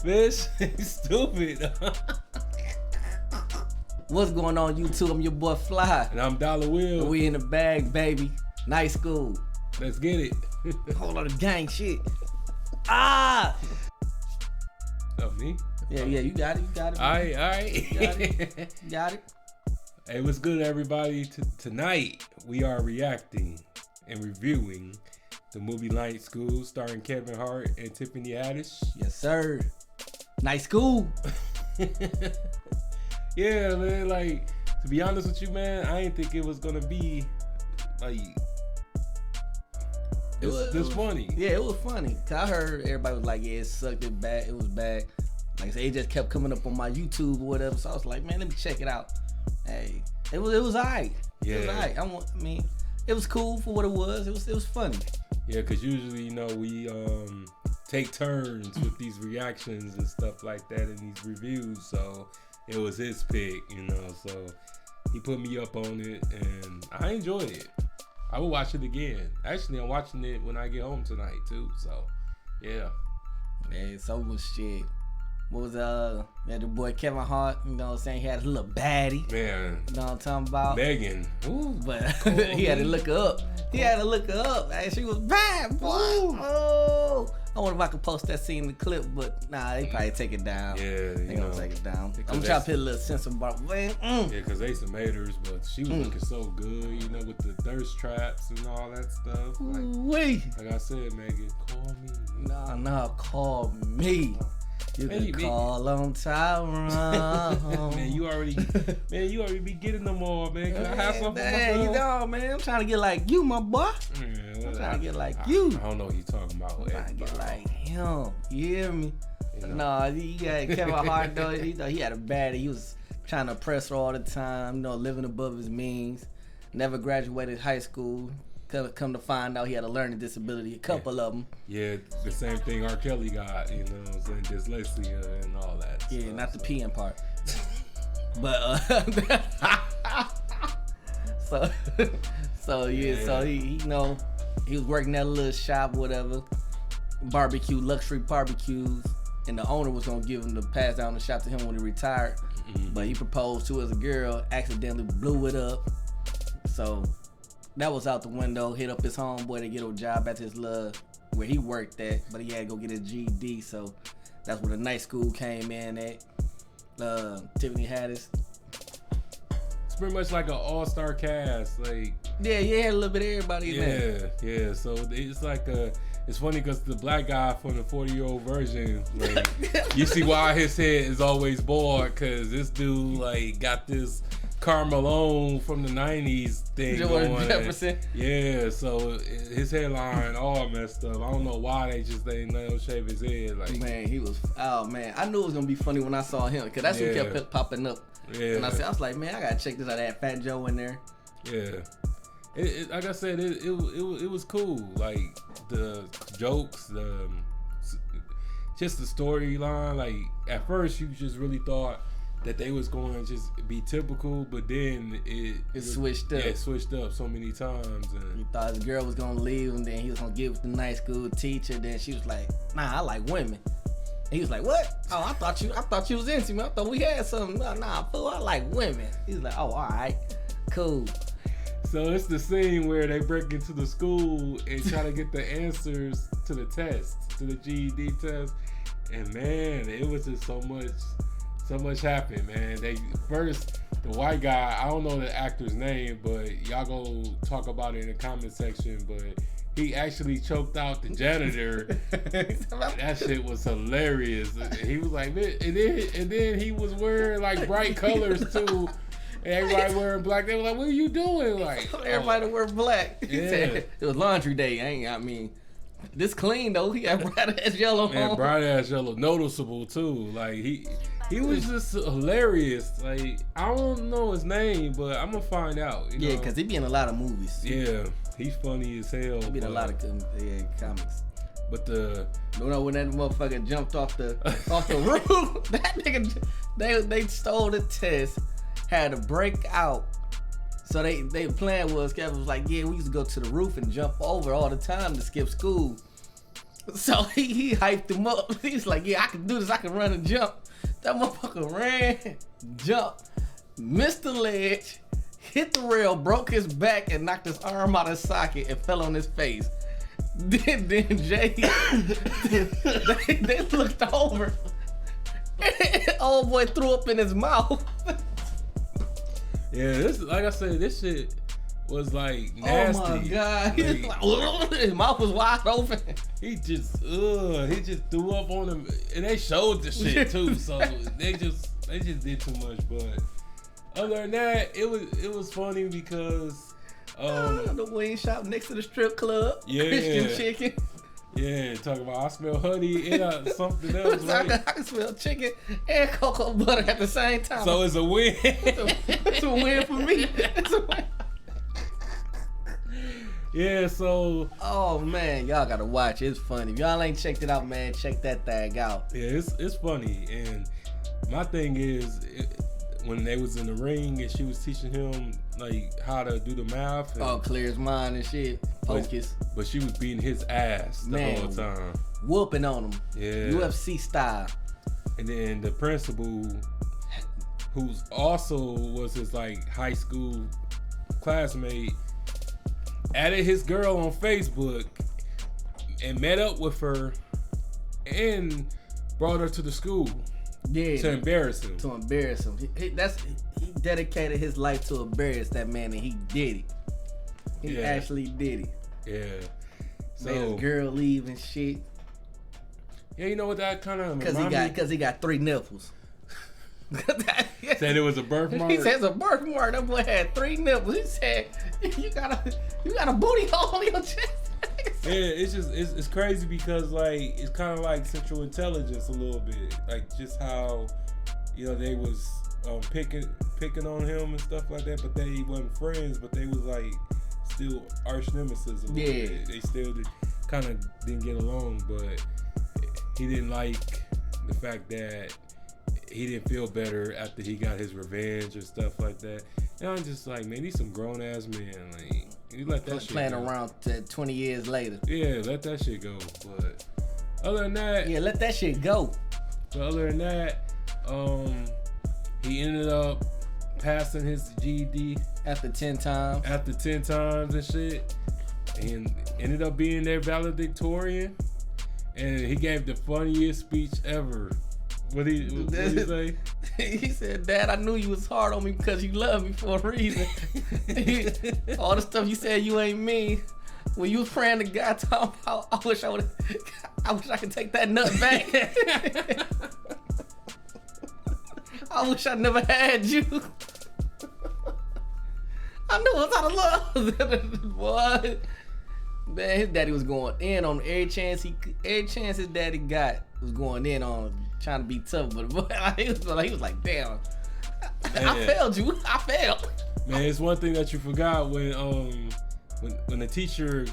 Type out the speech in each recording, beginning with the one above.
Bitch, stupid. What's going on, YouTube? I'm your boy Fly. And I'm Dollar Will. We in the bag, baby. Night school. Let's get it. Hold on, the gang shit. Ah! Oh, me? Yeah, you got it. All right. You got it. Hey, what's good, everybody? Tonight, we are reacting and reviewing the movie Night School, starring Kevin Hart and Tiffany Haddish. Yes, sir. Night school. Yeah, man, like, to be honest with you, man, I didn't think it was gonna be, like, this funny. Yeah, it was funny. Cause I heard everybody was like, yeah, it sucked, it was bad. Like I said, it just kept coming up on my YouTube or whatever, so I was like, man, let me check it out. Hey, it was alright. Yeah. It was alright. I mean, it was cool for what it was. It was funny. Yeah, because usually, you know, we take turns with these reactions and stuff like that in these reviews, so it was his pick, you know, so he put me up on it, and I enjoyed it. I will watch it again. Actually, I'm watching it when I get home tonight, too, so, yeah. Man, so much shit. What was the boy Kevin Hart, you know what I'm saying? He had his little baddie. Man. You know what I'm talking about? Megan. Ooh. But he had to look her up. And she was bad, boy. Oh. I wonder if I could post that scene in the clip, but nah, they probably take it down. Yeah, they gonna take it down. I'm trying to put a little sense of Yeah, because they some haters, but she was looking so good, you know, with the thirst traps and all that stuff. Like I said, Megan, call me. Nah, call me. You can call on Tyrone. man, you already be getting them all, man. Can I have something? You know, man, I'm trying to get like you, my boy. I'm trying to get like you. I don't know what he's talking about. I'm trying to get like him. You hear me? You know? Nah, you got Kevin Hart though. He had a baddie. He was trying to oppress her all the time. You know, living above his means. Never graduated high school. Come to find out he had a learning disability, a couple of them. Yeah, the same thing R. Kelly got, you know what I'm saying, dyslexia and all that. Yeah, stuff, not the peeing part. But so he you know, he was working at a little shop, whatever, luxury barbecues, and the owner was gonna give him to pass down the shop to him when he retired. But he proposed to as a girl, accidentally blew it up. So that was out the window. Hit up his homeboy to get a job at his where he worked at, but he had to go get his GED. So that's where the night school came in at. Tiffany Haddish. It's pretty much like an all-star cast. Like yeah, you had a little bit of everybody in there. Yeah. So it's like it's funny because the black guy from the 40-year-old version, like, you see why his head is always bald, because this dude like got this Carmelo from the 90s thing going. Yeah, so his hairline all messed up. I don't know why they didn't let him shave his head. Like, man, I knew it was gonna be funny when I saw him, because that's who kept popping up. Yeah. And I was like, man, I gotta check this out. That Fat Joe in there. Yeah. Like I said, it was cool. Like the jokes, just the storyline. Like at first, you just really thought that they was going to just be typical, but then it switched up. Yeah, it switched up so many times. And he thought his girl was gonna leave, and then he was gonna get with the night school teacher. Then she was like, "Nah, I like women." And he was like, "What? Oh, I thought you was into me. I thought we had something. Nah, fool, I like women." He's like, "Oh, all right, cool." So it's the scene where they break into the school and try to get the answers to the test, to the GED test, and man, it was just so much happened, man. The white guy, I don't know the actor's name, but y'all go talk about it in the comment section, but he actually choked out the janitor. That shit was hilarious. He was like, man, and then he was wearing like bright colors too. And everybody wearing black. They were like, what are you doing? Like, everybody wear black. He said it was laundry day. I mean, this clean though. He had bright ass yellow. Man, bright ass yellow, noticeable too. Like he was just hilarious. Like, I don't know his name, but I'm gonna find out. You know? Because he be in a lot of movies. Yeah, he's funny as hell. He be in a lot of comics. But when that motherfucker jumped off the roof, that nigga, they stole the test, had to break out. So they plan was, Kevin was like, yeah, we used to go to the roof and jump over all the time to skip school. So he hyped him up. He's like, yeah, I can do this. I can run and jump. That motherfucker ran, jumped, missed the ledge, hit the rail, broke his back, and knocked his arm out of socket and fell on his face. Then Jay, they looked over. Old boy threw up in his mouth. Yeah, this, like I said, this shit was like nasty. Oh my god! Like, his mouth was wide open. He just threw up on him, and they showed the shit too. So they just did too much. But other than that, it was funny because the wing shop next to the strip club. Yeah. Christian chicken. Yeah, talking about I smell honey and something else. Right? I can smell chicken and cocoa butter at the same time. So it's a win. It's a win for me. It's a win. Yeah, so oh man, y'all gotta watch. It's funny. If y'all ain't checked it out, man, check that thing out. Yeah, it's funny. And my thing is, when they was in the ring and she was teaching him like how to do the math. And, clear his mind and shit. Focus. But she was beating his ass the whole time. Whooping on him. Yeah. UFC style. And then the principal, who's also was his like high school classmate, added his girl on Facebook and met up with her and brought her to the school. Yeah. To embarrass him. To embarrass him. He dedicated his life to embarrass that man, and he did it. He actually did it. Yeah. So made his girl leave and shit. Yeah, you know what that kind of because he got 3 nipples. Said it was a birthmark. He said it's a birthmark. That boy had 3 nipples. He said you got a booty hole on your chest. Yeah, it's crazy because like it's kind of like Central Intelligence a little bit, like just how they was picking on him and stuff like that, but they wasn't friends, but they was like still arch nemesis a little bit. They still kind of didn't get along, but he didn't like the fact that he didn't feel better after he got his revenge or stuff like that. And I'm just like, man, he's some grown ass man. Like, you let that shit playing go. Around 20 years later. Yeah, let that shit go. But other than that, let that shit go. But other than that, he ended up passing his GED after 10 times. After 10 times and shit, and ended up being their valedictorian. And he gave the funniest speech ever. What did he say? He said, "Dad, I knew you was hard on me because you love me for a reason. All the stuff you said you ain't me. When you was praying to God, talking about, I wish I could take that nut back. I wish I never had you. I knew it was out of love." What? Man, his daddy was going in on every chance his daddy got was going in on trying to be tough, but he was like, damn, I failed you. I failed. Man, it's one thing that you forgot when the teacher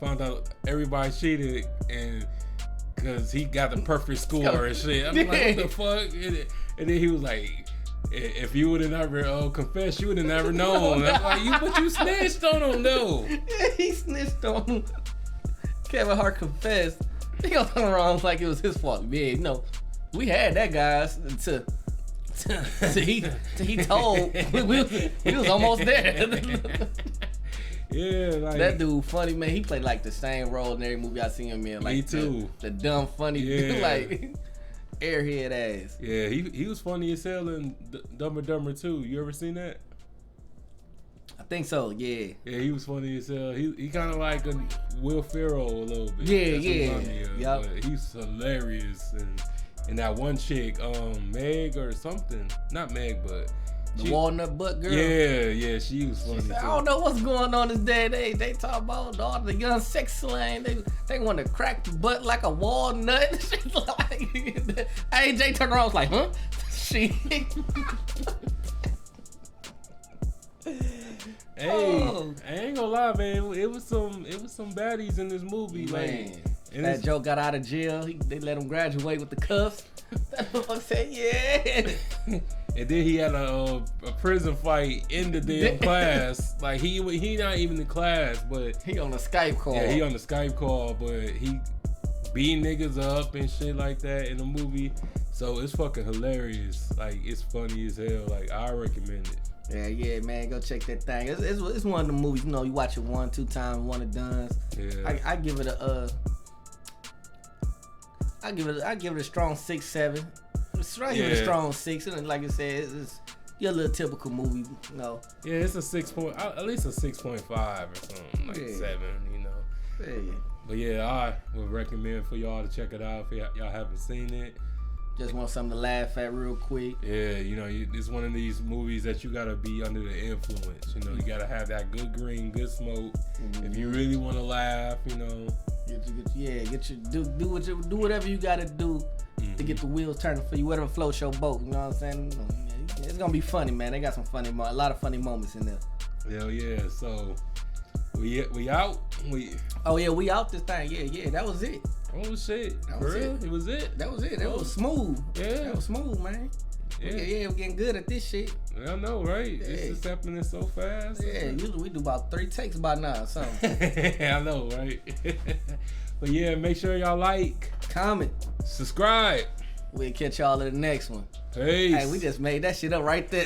found out everybody cheated and because he got the perfect score and shit. I'm like, what the fuck? And then he was like, if you would have never confessed, you would have never known. I'm like, but you snitched on him though. Yeah, he snitched on him. Kevin Hart confessed. He got something wrong like it was his fault. Yeah, we had that guys till he told we was almost there. Yeah, like that dude funny, man. He played like the same role in every movie I seen him in. Like me too. The dumb funny dude, like airhead ass. Yeah, he was funny as hell in Dumb and Dumber 2. You ever seen that? I think so. Yeah. Yeah, he was funny as hell. He kind of like a Will Ferrell a little bit. Yeah. But he's hilarious and that one chick, Meg or something. Not Meg, but the walnut butt girl. Yeah, she was funny too. I don't know what's going on this day. They talk about all the young sex slang. They want to crack the butt like a walnut. AJ turned around, was like, huh? She. Hey, I ain't gonna lie, man. It was some baddies in this movie, man. Like, that Joe got out of jail. They let him graduate with the cuffs. That motherfucker said, yeah. And then he had a prison fight in the damn class. Like he not even in class, but he on the Skype call. Yeah, he on the Skype call, but beat niggas up and shit like that in the movie. So it's fucking hilarious. Like, it's funny as hell. Like, I recommend it. Yeah, man, go check that thing. It's one of the movies, you know, you watch it 1-2 times, one and done. Yeah. I give it a I give it a strong 6-7. It's right here, a strong 6. And like I said, it's your little typical movie, you know. Yeah, it's a 6 point, at least a 6.5 or something, like 7, you know. Yeah. But yeah, I would recommend for y'all to check it out if y'all haven't seen it. Just want something to laugh at real quick. Yeah, you know, it's one of these movies that you gotta be under the influence. You know, you gotta have that good green, good smoke. Mm-hmm. If you really want to laugh, you know. Do whatever you gotta do to get the wheels turning for you, whatever floats your boat. You know what I'm saying? It's gonna be funny, man. They got some a lot of funny moments in there. Hell yeah! So we out. We out this thing. Yeah, that was it. Oh shit! That was it. It was it. That was it. That was smooth. Yeah, that was smooth, man. Yeah, we're getting good at this shit. I know, right? This is happening so fast. Yeah, usually we do about 3 takes by now or something. I know, right? But yeah, make sure y'all like, comment, subscribe. We'll catch y'all in the next one. Peace. Hey, we just made that shit up right there.